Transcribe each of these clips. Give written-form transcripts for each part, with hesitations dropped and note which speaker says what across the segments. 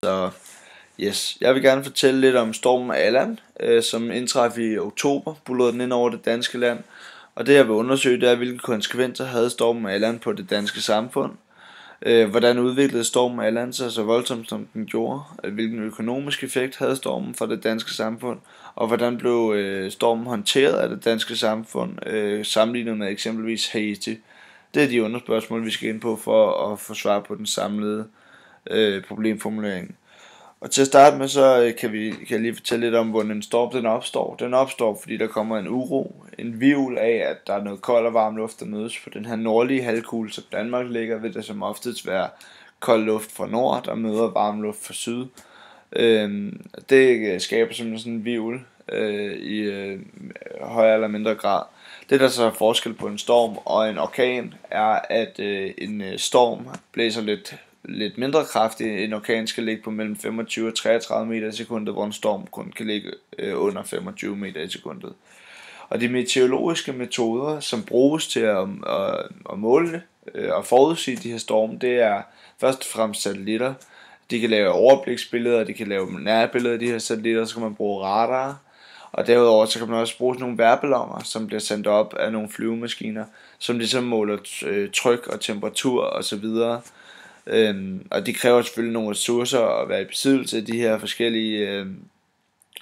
Speaker 1: Så yes, jeg vil gerne fortælle lidt om stormen Allan, som indtraf i oktober, buldrede den ind over det danske land. Og det jeg vil undersøge, det er, hvilke konsekvenser havde stormen Allan på det danske samfund. Hvordan udviklede stormen Allan sig så voldsomt, som den gjorde? Hvilken økonomisk effekt havde stormen for det danske samfund? Og hvordan blev stormen håndteret af det danske samfund, sammenlignet med eksempelvis Haiti? Det er de underspørgsmål, vi skal ind på for at få svar på den samlede problemformulering. Og til at starte med, så kan jeg lige fortælle lidt om, hvordan en storm den opstår. Den opstår, fordi der kommer en uro, en hvirvel af, at der er noget kold og varm luft, der mødes på den her nordlige halvkugle, som Danmark ligger, vil der som oftest være kold luft fra nord, der møder varm luft fra syd. Det skaber simpelthen sådan en hvirvel i højere eller mindre grad. Det der så er forskel på en storm og en orkan, er at en storm blæser lidt mindre kraftig. En orkan skal ligge på mellem 25 og 33 meter i sekundet, hvor en storm kun kan ligge under 25 meter i sekundet. Og de meteorologiske metoder, som bruges til at måle og forudsige de her storme, det er først og fremmest satellitter. De kan lave overbliksbilleder, de kan lave nærbilleder af de her satellitter, så kan man bruge radar. Og derudover så kan man også bruge nogle vejrballoner, som bliver sendt op af nogle flyvemaskiner, som ligesom måler tryk og temperatur osv. Og de kræver selvfølgelig nogle ressourcer at være i besiddelse af de her forskellige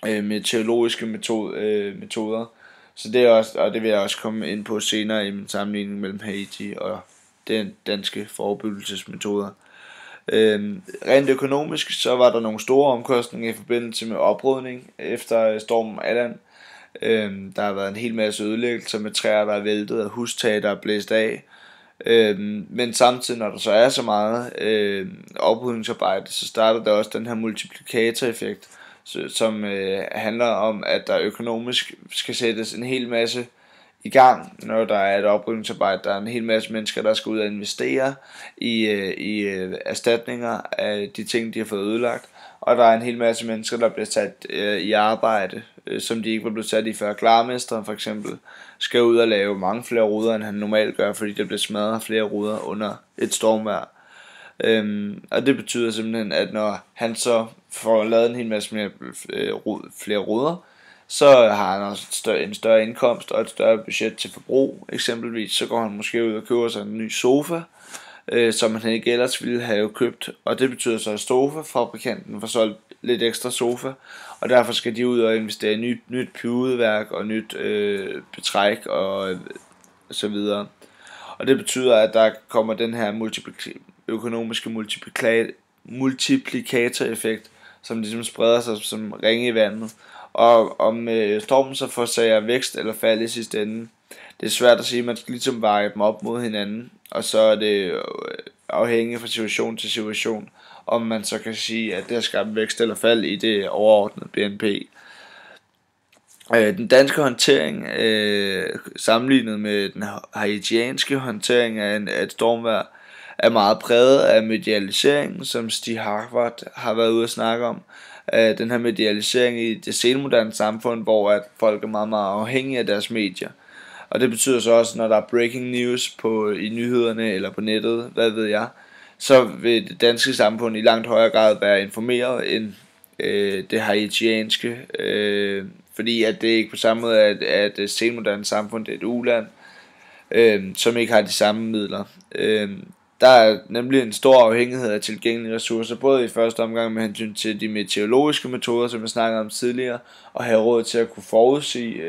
Speaker 1: meteorologiske metoder. Så det er også, og det vil jeg også komme ind på senere i min sammenligning mellem Haiti og den danske forebyggelsesmetoder. Rent økonomisk så var der nogle store omkostninger i forbindelse med oprydning efter stormen Allan. Der har været en hel masse ødelæggelser med træer, der er væltet, og hustag, der er blæst af. Men samtidig, når der så er så meget oprydningsarbejde, så starter der også den her multiplikatoreffekt, som handler om, at der økonomisk skal sættes en hel masse i gang, når der er et oprydningsarbejde. Der er en hel masse mennesker, der skal ud og investere i erstatninger af de ting, de har fået ødelagt. Og der er en hel masse mennesker, der bliver sat i arbejde, som de ikke var blevet sat i før. Klarmesteren for eksempel skal ud og lave mange flere ruder, end han normalt gør, fordi der bliver smadret flere ruder under et stormvejr. Og det betyder simpelthen, at når han så får lavet en hel masse flere ruder, så har han også en større indkomst og et større budget til forbrug. Eksempelvis så går han måske ud og køber sig en ny sofa, som han ikke ellers ville have købt. Og det betyder så, at sofafabrikanten får solgt lidt ekstra sofa, og derfor skal de ud og investere i nyt pudeværk og nyt betræk og så videre. Og det betyder, at der kommer den her økonomiske multiplikatoreffekt, som ligesom spreder sig som ringe i vandet. Og om stormen så forårsager vækst eller fald i sidste ende, det er svært at sige. Man skal ligesom veje dem op mod hinanden, og så er det afhængigt fra situation til situation, om man så kan sige, at det har skabt vækst eller fald i det overordnede BNP. Den danske håndtering, sammenlignet med den haitianske håndtering af et stormvejr, er meget præget af medialiseringen, som Stig Harvard har været ude at snakke om. Den her medialisering i det senmoderne samfund, hvor at folk er meget, meget afhængige af deres medier. Og det betyder så også, når der er breaking news i nyhederne eller på nettet, hvad ved jeg, så vil det danske samfund i langt højere grad være informeret end det haitianske, fordi at det ikke på samme måde er det senmoderne samfund, det er et uland, som ikke har de samme midler. Der er nemlig en stor afhængighed af tilgængelige ressourcer, både i første omgang med hensyn til de meteorologiske metoder, som jeg snakkede om tidligere, og have råd til at kunne forudsige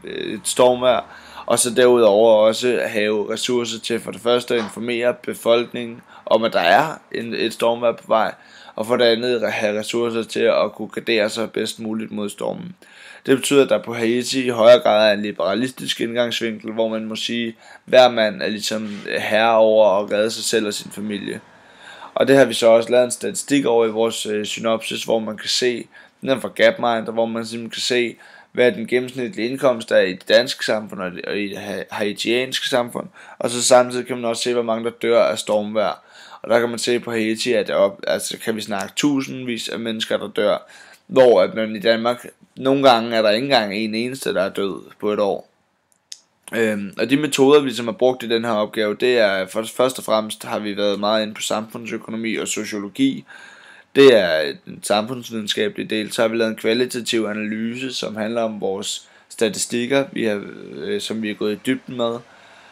Speaker 1: et stormvejr, og så derudover også have ressourcer til for det første at informere befolkningen om, at der er et stormvejr på vej, og for det andet at have ressourcer til at kunne gardere sig bedst muligt mod stormen. Det betyder, at der på Haiti i højere grad er en liberalistisk indgangsvinkel, hvor man må sige, at hver mand er ligesom herre over at redde sig selv og sin familie. Og det har vi så også lavet en statistik over i vores synopsis, hvor man kan se, den er fra Gapminder, hvor man simpelthen kan se, hvad den gennemsnitlige indkomst er i det danske samfund og i det haitianske samfund. Og så samtidig kan man også se, hvor mange der dør af stormvejr. Og der kan man se på Haiti, at kan vi snakke tusindvis af mennesker, der dør. Hvor at man i Danmark, nogle gange er der ikke engang en eneste, der er død på et år. Og de metoder, vi ligesom har brugt i den her opgave, det er først og fremmest har vi været meget inde på samfundsøkonomi og sociologi. Det er den samfundsvidenskabelige del. Så har vi lavet en kvalitativ analyse, som handler om vores statistikker, som vi er gået i dybden med.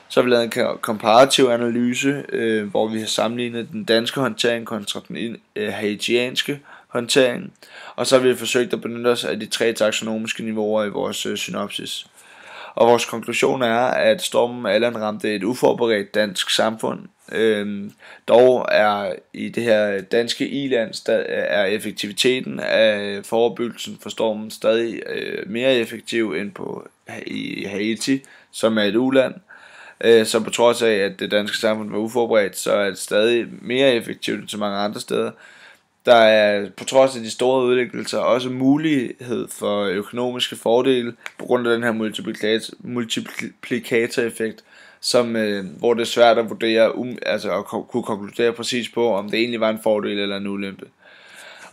Speaker 1: Så har vi lavet en komparativ analyse, hvor vi har sammenlignet den danske håndtering kontra den haitianske håndtering. Og så har vi forsøgt at benytte os af de 3 taksonomiske niveauer i vores synopsis. Og vores konklusion er, at stormen Allan ramte et uforberedt dansk samfund. Dog er i det her danske i-land er effektiviteten af forebyggelsen for stormen stadig mere effektiv end i Haiti, som er et u-land. Så på trods af, at det danske samfund var uforberedt, så er det stadig mere effektivt end så mange andre steder. Der er på trods af de store udlæggelser også mulighed for økonomiske fordele på grund af den her multiplikatoreffekt, hvor det er svært at vurdere, altså at kunne konkludere præcis på, om det egentlig var en fordel eller en ulempe.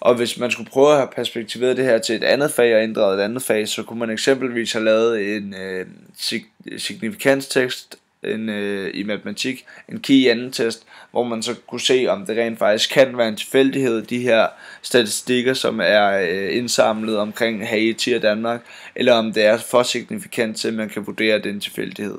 Speaker 1: Og hvis man skulle prøve at have perspektiveret det her til et andet fag og inddraget et andet fag, så kunne man eksempelvis have lavet en signifikanstest i matematik, en key-anden-test, hvor man så kunne se, om det rent faktisk kan være en tilfældighed, de her statistikker, som er indsamlet omkring Haiti og Danmark, eller om det er for signifikant til, at man kan vurdere den tilfældighed.